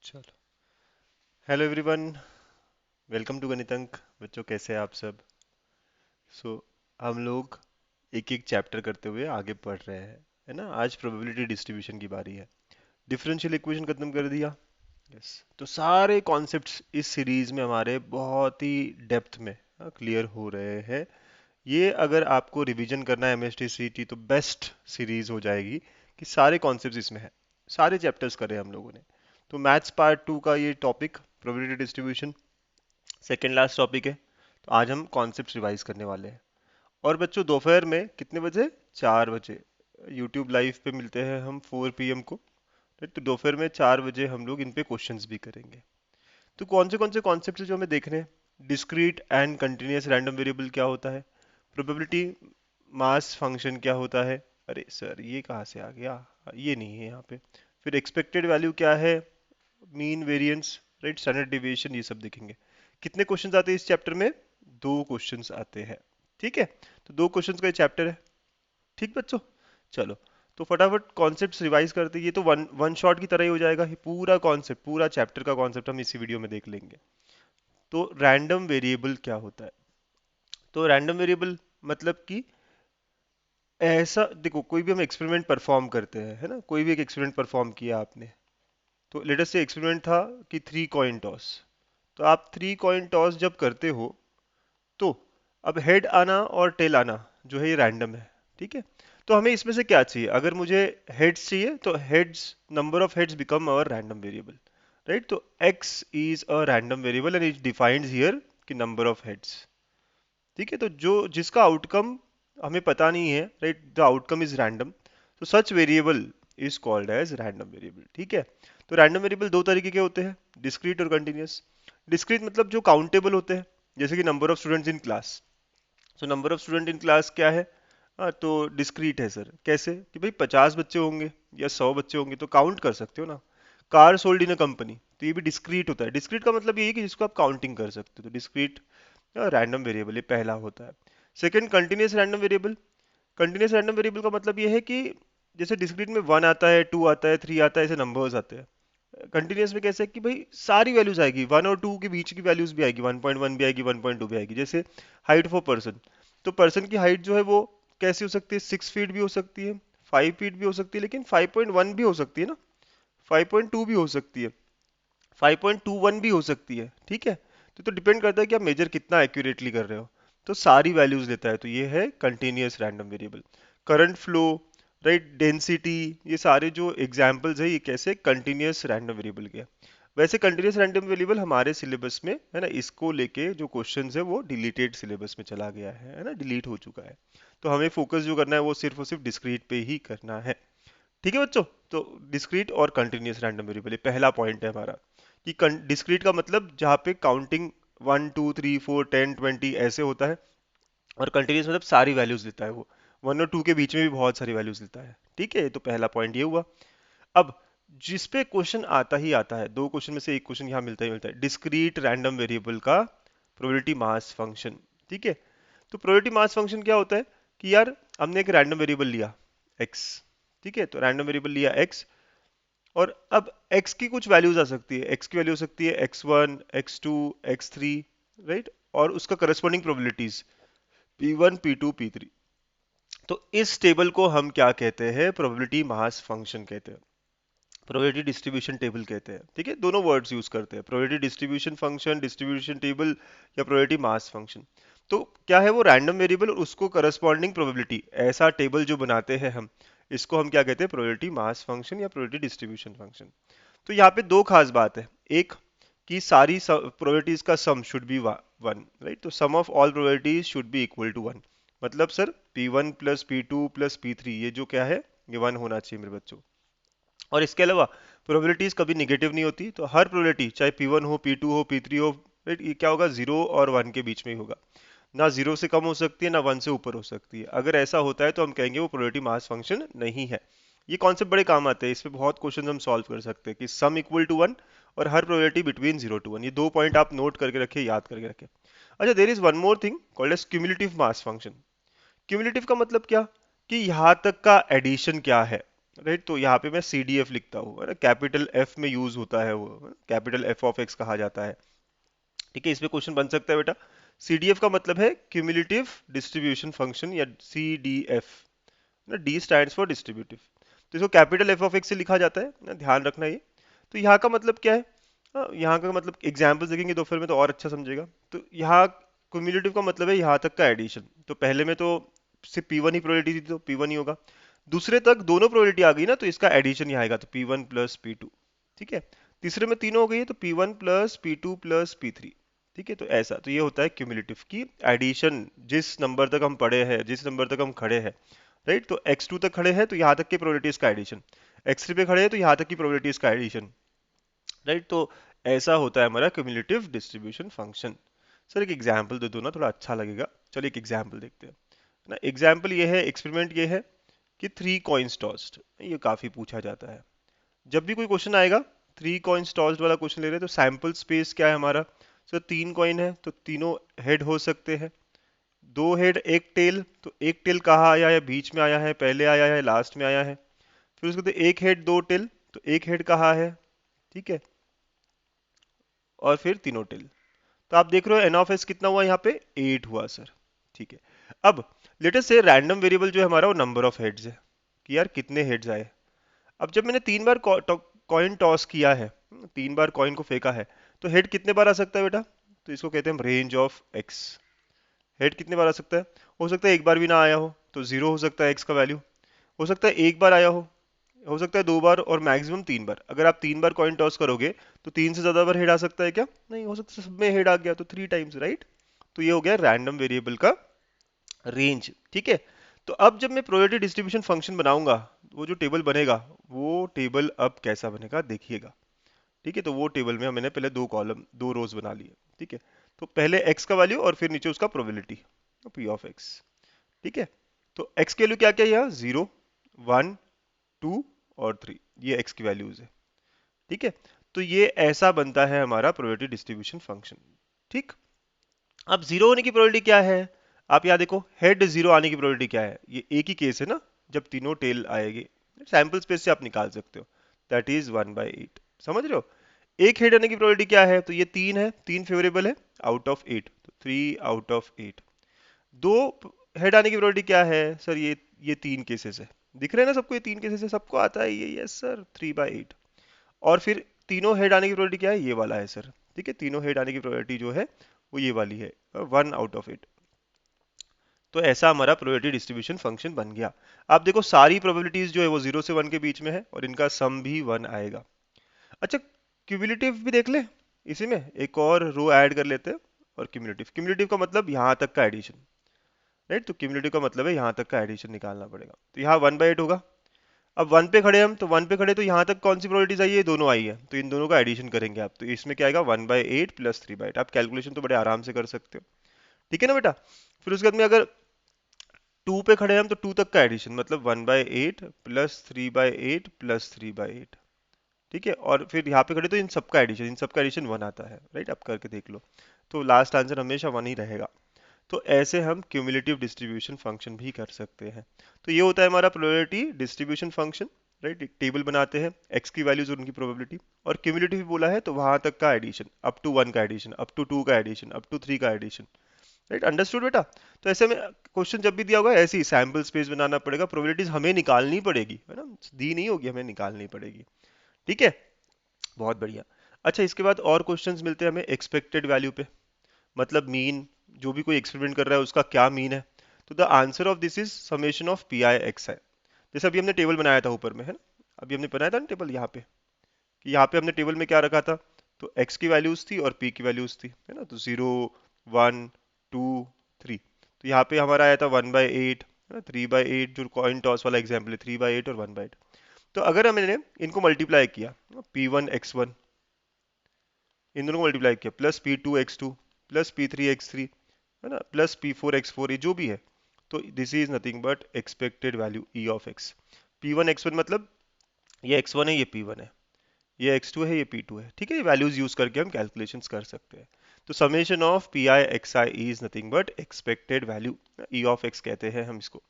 चलो। Hello everyone, welcome to Ganitank. बच्चों कैसे हैं आप सब? सो हम लोग एक एक चैप्टर करते हुए आगे बढ़ रहे हैं, है ना। आज प्रोबेबिलिटी डिस्ट्रीब्यूशन की बारी है। डिफरेंशियल इक्वेशन खत्म कर दिया। यस। तो सारे कॉन्सेप्ट्स इस सीरीज में हमारे बहुत ही डेप्थ में क्लियर हो रहे हैं। ये अगर आपको रिवीजन करना है एमएसटीसीटी तो बेस्ट सीरीज हो जाएगी कि सारे कॉन्सेप्ट्स इसमें है, सारे चैप्टर्स करे हम लोगों ने। तो मैथ्स पार्ट 2 का ये topic probability distribution second last topic है। तो आज हम कॉन्सेप्ट रिवाइज करने वाले हैं। और बच्चों दोपहर में कितने बजे? 4 बजे यूट्यूब लाइव पे मिलते हैं हम 4 PM को। right? तो दोपहर में 4 बजे हम लोग इन पे क्वेश्चंस भी करेंगे। तो कौन से कॉन्सेप्ट जो हमें देखने हैं? Discrete and continuous random variable क्या होता है? प्रोबेबिलिटी मास फंक्शन क्या होता है? अरे सर ये कहाँ से आ गया, ये नहीं है यहाँ पे। फिर एक्सपेक्टेड वैल्यू क्या है, mean variance, right, standard deviation, ये सब देखेंगे। कितने क्वेश्चंस आते हैं इस चैप्टर में? 2 क्वेश्चंस आते हैं। ठीक है, तो 2 क्वेश्चंस का ये चैप्टर है। ठीक बच्चों, चलो। तो फटाफट कॉन्सेप्ट्स रिवाइज करते हैं। ये तो वन वन शॉट की तरह ही हो जाएगा। ये पूरा कॉन्सेप्ट, पूरा चैप्टर का कॉन्सेप्ट हम इसी वीडियो में देख लेंगे। तो रैंडम वेरिएबल क्या होता है? तो रैंडम वेरिएबल मतलब कि ऐसा, देखो कोई भी हम एक्सपेरिमेंट परफॉर्म करते हैं, है ना, कोई भी एक एक्सपेरिमेंट परफॉर्म किया आपने। तो लेट अस से एक्सपेरिमेंट था कि 3 कॉइन टॉस। तो आप 3 कॉइन टॉस जब करते हो तो अब हेड आना और टेल आना जो है ये रैंडम है। ठीक है, तो हमें इसमें से क्या चाहिए? अगर मुझे हेड्स चाहिए तो heads, number of heads become our random variable, right. तो x is a random variable and it defines here कि नंबर ऑफ हेड्स। ठीक है, तो जो जिसका आउटकम हमें पता नहीं है, right, the outcome is random, तो such variable is called as random variable. ठीक है, तो रैंडम वेरिएबल दो तरीके के होते हैं, डिस्क्रीट और कंटिन्यूअस। डिस्क्रीट मतलब जो काउंटेबल होते हैं, जैसे कि number of students in class. So number of student in class क्या है? तो डिस्क्रीट है सर। कैसे? कि भाई 50 बच्चे होंगे या 100 बच्चे होंगे तो काउंट कर सकते हो ना। Car sold in a company, तो ये भी डिस्क्रीट होता है। डिस्क्रीट का मतलब ये है कि जिसको आप काउंटिंग कर सकते हो, तो डिस्क्रीट रैंडम वेरिएबल, ये पहला होता है। Second, continuous random variable. Continuous random variable का मतलब ये है कि जैसे डिस्क्रीट में 1 आता है, 2 आता है, 3 आता है, ऐसे नंबर्स आते हैं। कंटिन्यूअस में कैसे है कि भाई सारी वैल्यूज आएगी, 1 और 2 के बीच की वैल्यूज भी आएगी, 1.1 भी आएगी, 1.2 भी आएगी। जैसे हाइट ऑफ अ पर्सन, तो पर्सन की हाइट जो है वो कैसी हो सकती है? 6 फीट भी हो सकती है, 5 फीट भी हो सकती है, लेकिन 5.1 भी हो सकती है ना, 5.2 भी हो सकती है, 5.21 भी हो सकती है। ठीक है, तो डिपेंड करता है कि आप मेजर कितना एक्यूरेटली कर रहे हो। तो सारी वैल्यूज लेता है, तो ये है continuous random variable. Current flow, right, density, ये सारे जो एग्जांपल्स है ये कैसे कंटिन्यूअस रैंडम वेरिएबल के हैं। वैसे कंटिन्यूअस रैंडम वेरिएबल हमारे सिलेबस में है ना, इसको लेके जो क्वेश्चंस है वो डिलीटेड सिलेबस में चला गया है ना, डिलीट हो चुका है। तो हमें फोकस जो करना है वो सिर्फ और सिर्फ डिस्क्रीट पे ही करना है। ठीक है बच्चों, तो डिस्क्रीट और कंटिन्यूअस रैंडम वेरिएबल ये पहला पॉइंट है हमारा। कि डिस्क्रीट का मतलब जहाँ पे काउंटिंग 1 2 3 4 10 20 ऐसे होता है, और कंटिन्यूअस मतलब सारी वैल्यूज लेता है वो, 1 और 2 के बीच में भी बहुत सारी वैल्यूज लेता है। ठीक है, तो पहला पॉइंट ये हुआ। अब जिस पे क्वेश्चन आता ही आता है, 2 क्वेश्चन में से एक क्वेश्चन यहाँ मिलता ही मिलता है, डिस्क्रीट रैंडम वेरिएबल का प्रोबेबिलिटी मास फंक्शन। ठीक है, तो प्रोबेबिलिटी मास फंक्शन क्या होता है कि यार हमने एक रैंडम वेरिएबल लिया x। ठीक है, तो रैंडम वेरिएबल लिया x, और अब x की कुछ वैल्यूज आ सकती है। x की वैल्यू हो सकती है x1, x2, x3, राइट, और उसका corresponding probabilities p1 p2 p3। तो इस टेबल को हम क्या कहते हैं? प्रोबेबिलिटी मास फंक्शन कहते हैं, प्रोबेबिलिटी डिस्ट्रीब्यूशन टेबल कहते हैं। ठीक है, दोनों वर्ड्स यूज करते हैं, probability distribution function, distribution table, या प्रोबेबिलिटी मास फंक्शन। तो क्या है वो? रैंडम वेरिएबल और उसको करस्पॉन्डिंग प्रोबेबिलिटी, ऐसा टेबल जो बनाते हैं हम, इसको हम क्या कहते हैं? प्रोबेबिलिटी मास फंक्शन या प्रोबेबिलिटी डिस्ट्रीब्यूशन फंक्शन। तो यहाँ पे दो खास बात है। एक, कि सारी प्रोबेबिलिटीज का सम शुड बी 1, राइट। तो sum of all probabilities should be equal to 1। मतलब sir p1 plus p2 plus p3, ये जो क्या है, ये 1 होना चाहिए मेरे बच्चों। और इसके अलावा प्रोबेबिलिटीज कभी निगेटिव नहीं होती, तो हर प्रोबेबिलिटी चाहे p1 हो, p2 हो, p3 हो, राइट, ये क्या होगा? 0 और 1 के बीच में ही होगा। ना 0 से कम हो सकती है, ना 1 से ऊपर हो सकती है। अगर ऐसा होता है तो हम कहेंगे वो प्रोबेबिलिटी मास फंक्शन नहीं है। ये कॉन्सेप्ट बड़े काम आते हैं, इस पे बहुत क्वेश्चन हम सॉल्व कर सकते हैं कि सम इक्वल टू 1 और हर प्रोबेबिलिटी बिटवीन 0 to 1। ये 2 पॉइंट आप नोट करके रखिए, याद करके रखिए। अच्छा, there is one more thing called as cumulative mass function. Cumulative का मतलब क्या? कि यहाँ तक का एडिशन क्या है, राइट। तो यहाँ पे मैं सी डी एफ लिखता हूँ, है ना, कैपिटल एफ में यूज होता है वो, कैपिटल एफ ऑफ एक्स कहा जाता है। ठीक है, इसमें क्वेश्चन बन सकता है बेटा, सी डी एफ का मतलब है क्यूमुलेटिव डिस्ट्रीब्यूशन फंक्शन, या सी डी एफ ना, डी स्टैंड्स फॉर डिस्ट्रीब्यूटिव। तो इसको कैपिटल एफ ऑफ एक्स से लिखा जाता है ना, ध्यान रखना ये। तो यहाँ का मतलब क्या है, यहाँ का मतलब एग्जाम्पल्स देखेंगे दोपहर में तो और अच्छा समझेगा। तो यहाँ क्यूमुलेटिव का मतलब है यहाँ तक का एडिशन। तो पहले में तो सिर्फ पी वन ही प्रोबेबिलिटी थी, तो पी वन ही होगा। दूसरे तक दोनों प्रोबेबिलिटी आ गई ना, तो इसका एडिशन ही आएगा, तो P one plus P two. ठीक है, तीसरे में तीनों हो गई है, तो P one plus P two plus P three. ठीक है, तो ऐसा, तो ये होता है क्यूमुलेटिव की एडिशन, जिस नंबर तक हम पढ़े हैं, जिस नंबर तक हम खड़े हैं। राइट, तो x2 तक खड़े हैं तो यहाँ तक की प्रोबेबिलिटीज का एडिशन, x3 पे खड़े हैं तो यहाँ तक की प्रोबेबिलिटीज का एडिशन। राइट, तो ऐसा होता है हमारा क्यूमुलेटिव डिस्ट्रीब्यूशन फंक्शन। सर एक एग्जांपल दे दो ना, थोड़ा अच्छा लगेगा। चलिए एक एग्जांपल देखते हैं ना। एग्जांपल ये है, एक्सपेरिमेंट ये है कि थ्री कॉइन्स टॉस्ड, ये काफी पूछा जाता है जब भी कोई क्वेश्चन आएगा। थ्री कॉइन्स टॉस्ड वाला क्वेश्चन ले रहे हैं, तो सैंपल स्पेस क्या है हमारा। सर तीन कॉइन है तो तीनों हेड हो सकते हैं। दो हेड एक टेल, तो एक टेल कहाँ आया है, बीच में आया है, पहले आया है, लास्ट में आया है। फिर उसके बाद एक हेड दो टेल, तो एक हेड कहाँ है। ठीक है, और फिर तीनों टेल। तो आप देख रहे हो एन ऑफ एस कितना हुआ यहाँ पे, 8 हुआ सर। ठीक है, अब लेट अस से रैंडम वेरिएबल जो है हमारा वो नंबर ऑफ हेड्स है, कि यार कितने हेड्स आए। अब जब मैंने तीन बार कॉइन टॉस किया है, तीन बार कॉइन को फेंका है, तो हेड कितने बार आ सकता है बेटा। तो इसको कहते हैं रेंज ऑफ एक्स। हेड कितने बार आ सकता है, हो सकता है एक बार भी ना आया हो, तो जीरो हो सकता है एक्स का वैल्यू। हो सकता है एक बार आया हो सकता है दो बार, और मैक्सिमम तीन बार। अगर आप तीन बार कॉइन टॉस करोगे तो तीन से ज्यादा बार हेड आ सकता है क्या, नहीं हो सकता, सब में हेड आ गया तो थ्री टाइम्स, राइट। तो ये हो गया रैंडम वेरिएबल का रेंज। ठीक है, तो अब जब मैं प्रोबेबिलिटी डिस्ट्रीब्यूशन फंक्शन बनाऊंगा, वो जो टेबल बनेगा, वो टेबल अब कैसा बनेगा देखिएगा। ठीक है, तो वो टेबल में मैंने पहले दो कॉलम दो रोज बना लिए। ठीक है, तो पहले x का वैल्यू और फिर नीचे उसका प्रोबेबिलिटी, p ऑफ x। ठीक है, तो x की वैल्यू क्या क्या है यहाँ, 0, 1, 2 और 3, ये x की वैल्यूज है। ठीक है, तो ये ऐसा बनता है हमारा प्रोबेबिलिटी डिस्ट्रीब्यूशन फंक्शन। ठीक, अब जीरो होने की प्रोबेबिलिटी क्या है, आप यहाँ देखो, हेड जीरो आने की प्रोबेबिलिटी क्या है, ये एक ही केस है ना, जब तीनों टेल आएगी। सैंपल स्पेस से आप निकाल सकते हो, दैट इज 1/8। समझ रहे हो, एक हेड आने की प्रोबेबिलिटी क्या है, तो ये तीन है, तीन फेवरेबल है आउट ऑफ 8, तो 3 आउट ऑफ 8। दो हेड आने की प्रोबेबिलिटी क्या है सर, ये तीन केसेस है, दिख रहे हैं ना सबको, ये तीन केसेस है, सबको आता है ये, यस सर, 3/8। और फिर तीनों हेड आने की प्रोबेबिलिटी क्या है, ये वाला है सर। ठीक है, तीनों हेड आने की प्रोबेबिलिटी जो है वो ये वाली है, 1/8। तो ऐसा हमारा प्रोबेबिलिटी डिस्ट्रीब्यूशन फंक्शन बन गया। आप देखो सारी प्रोबेबिलिटीज जो है वो 0 से 1 के बीच में है, और इनका सम भी 1 आएगा। अच्छा, क्यूमुलेटिव भी देख ले, इसी में एक और रो ऐड कर लेते हैं। और क्यूमुलेटिव, क्यूमुलेटिव का मतलब यहाँ तक का एडिशन। राइट, तो क्यूमुलेटिव का मतलब है यहाँ तक का एडिशन निकालना पड़ेगा, तो यहाँ 1/8 होगा। अब वन पे खड़े हम, तो वन पे खड़े तो यहाँ तक कौन सी प्रोबेबिलिटीज आई है, दोनों आई है, तो इन दोनों का एडिशन करेंगे आप, तो इसमें क्या आएगा, 1/8 प्लस 3/8। आप कैलकुलेशन तो बड़े आराम से कर सकते हो। ठीक है ना बेटा। फिर उसके बाद में अगर टू पे खड़े हैं हम, तो टू तक का एडिशन, मतलब 1/8 प्लस 3/8 प्लस 3/8। ठीक है, और फिर यहाँ पे खड़े तो इन सबका एडिशन, इन सबका एडिशन 1 आता है, राइट, आप करके देख लो। तो लास्ट आंसर हमेशा 1 ही रहेगा। तो ऐसे हम क्यूमुलेटिव डिस्ट्रीब्यूशन फंक्शन भी कर सकते हैं। तो ये होता है हमारा प्रोबेबिलिटी डिस्ट्रीब्यूशन फंक्शन। राइट, एक टेबल बनाते हैं, एक्स की वैल्यूज और उनकी प्रोबेबिलिटी, और क्यूमुलेटिव भी बोला है तो वहां तक का एडिशन, अप टू 1 का एडिशन, अप टू 2 का एडिशन, अप टू 3 का एडिशन। राइट, अंडरस्टूड बेटा। तो ऐसे में क्वेश्चन जब भी दिया होगा, ऐसे ही सैम्पल स्पेस बनाना पड़ेगा, प्रोबेबिलिटीज हमें निकालनी पड़ेगी, है ना, दी नहीं होगी, हमें निकालनी पड़ेगी। ठीक है, बहुत बढ़िया। अच्छा, इसके बाद और क्वेश्चंस मिलते हैं हमें एक्सपेक्टेड वैल्यू पे, मतलब मीन, जो भी कोई एक्सपेरिमेंट कर रहा है उसका क्या मीन है। तो the answer of this is summation of P I x है। जैसे अभी हमने टेबल बनाया था ऊपर में, है ना, अभी हमने बनाया था ना टेबल यहाँ पे, कि यहाँ पे हमने टेबल में क्या रखा था, तो x की वैल्यूज थी और p की वैल्यूज थी, है ना, तो 0, 1, 2, 3। तो यहाँ पे हमारा आया था 1/8, है ना, 3/8, जो कॉइन टॉस वाला एग्जाम्पल है, 3/8 और 1/8। तो अगर हमने इनको मल्टीप्लाई किया, p1 x1, इन दोनों को मल्टीप्लाई किया, plus p2 x2 plus p3 x3, है ना, प्लस p4 x4, ये जो भी है, तो this is nothing but expected value e of x। p1 x1 मतलब ये x1 है, ये p1 है, ये x2 है, ये p2 है। ठीक है, ये वैल्यूज यूज करके हम कैलकुलेशंस कर सकते हैं। तो summation of P I X I is nothing but expected value, E of x कहते हैं हम इसको।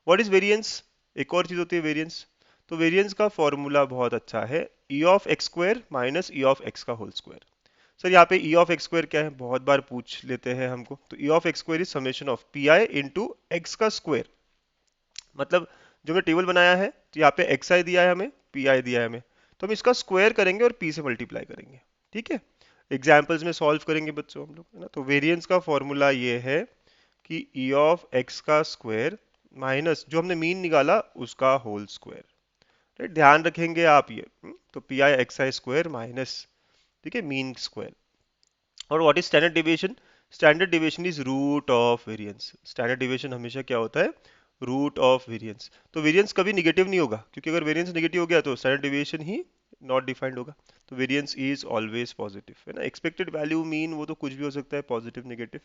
व्हाट इज वेरिएंस, एक और चीज होती है वेरिएंस। तो वेरिएंस का फॉर्मूला बहुत अच्छा है, ई of x square minus E of x का होल स्क्वायर। सर यहाँ पे ई ऑफ एक्स स्क्वायर क्या है, बहुत बार पूछ लेते हैं हमको। तो ई of x square is summation of P I into x का स्क्वायर। मतलब जो हमने टेबल बनाया है, तो यहाँ पे एक्स आई दिया है हमें, पी आई दिया है हमें, तो हम इसका स्क्वायर करेंगे और पी से मल्टीप्लाई करेंगे। ठीक है, एग्जाम्पल्स में सॉल्व करेंगे बच्चों हम लोग, है ना। तो वेरिएंस का फॉर्मूला ये है कि ई ऑफ एक्स का स्क्वायर माइनस जो हमने मीन निकाला उसका होल स्क्वायर। राइट, ध्यान रखेंगे आप ये। तो P I X I square minus, ठीक है, मीन स्क्वायर। और what is standard deviation? Standard deviation is root of variance. Standard deviation हमेशा क्या होता है? Root of variance. तो वेरिएंस कभी निगेटिव नहीं होगा, क्योंकि अगर वेरिएंस निगेटिव हो गया तो स्टैंडर्ड डिविएशन ही नॉट डिफाइंड होगा। तो वेरिएंस इज ऑलवेज पॉजिटिव, है ना। एक्सपेक्टेड वैल्यू, मीन, वो तो कुछ भी हो सकता है, पॉजिटिव नेगेटिव।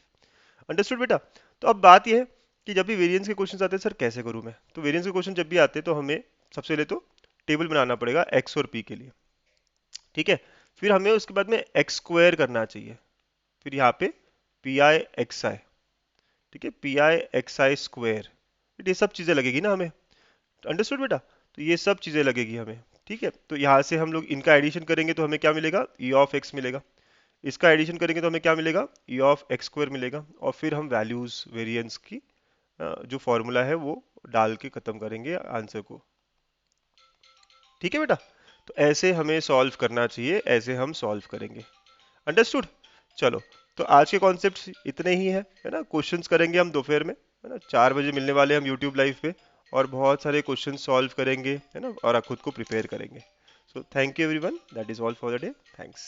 अंडरस्टूड बेटा? तो अब बात यह है कि जब भी वेरिएंस के क्वेश्चन आते हैं, सर कैसे करूं मैं? तो वेरिएंस के क्वेश्चन जब भी आते हैं तो हमें सबसे पहले तो टेबल बनाना पड़ेगा एक्स और पी के लिए। ठीक है, फिर हमें उसके बाद में एक्स स्क्वायर करना चाहिए, फिर यहाँ पे पी आई एक्स आई, ठीक है, P I X I square, ये सब चीजें लगेगी ना हमें। अंडरस्टूड बेटा? तो ये सब चीजें लगेगी हमें। ठीक है, तो यहाँ से हम लोग इनका एडिशन करेंगे तो हमें क्या मिलेगा? ई ऑफ एक्स मिलेगा। इसका एडिशन करेंगे तो हमें क्या मिलेगा? ई ऑफ एक्स स्क्वायर मिलेगा। और फिर हम वैल्यूज वेरिएंस की जो फॉर्मूला है वो डाल के खत्म करेंगे आंसर को। ठीक है बेटा? तो ऐसे हमें सॉल्व करना चाहिए, ऐसे हम सॉल्व करेंगे। अंडरस्टूड? चलो, तो आज के कॉन्सेप्ट्स इतने ही है ना। क्वेश्चंस करेंगे हम दोपहर में, है ना। 4 बजे मिलने वाले हम यूट्यूब लाइव पे, और बहुत सारे क्वेश्चन सॉल्व करेंगे, है ना, और आप खुद को प्रिपेयर करेंगे। So thank you everyone, that is all for the day. Thanks.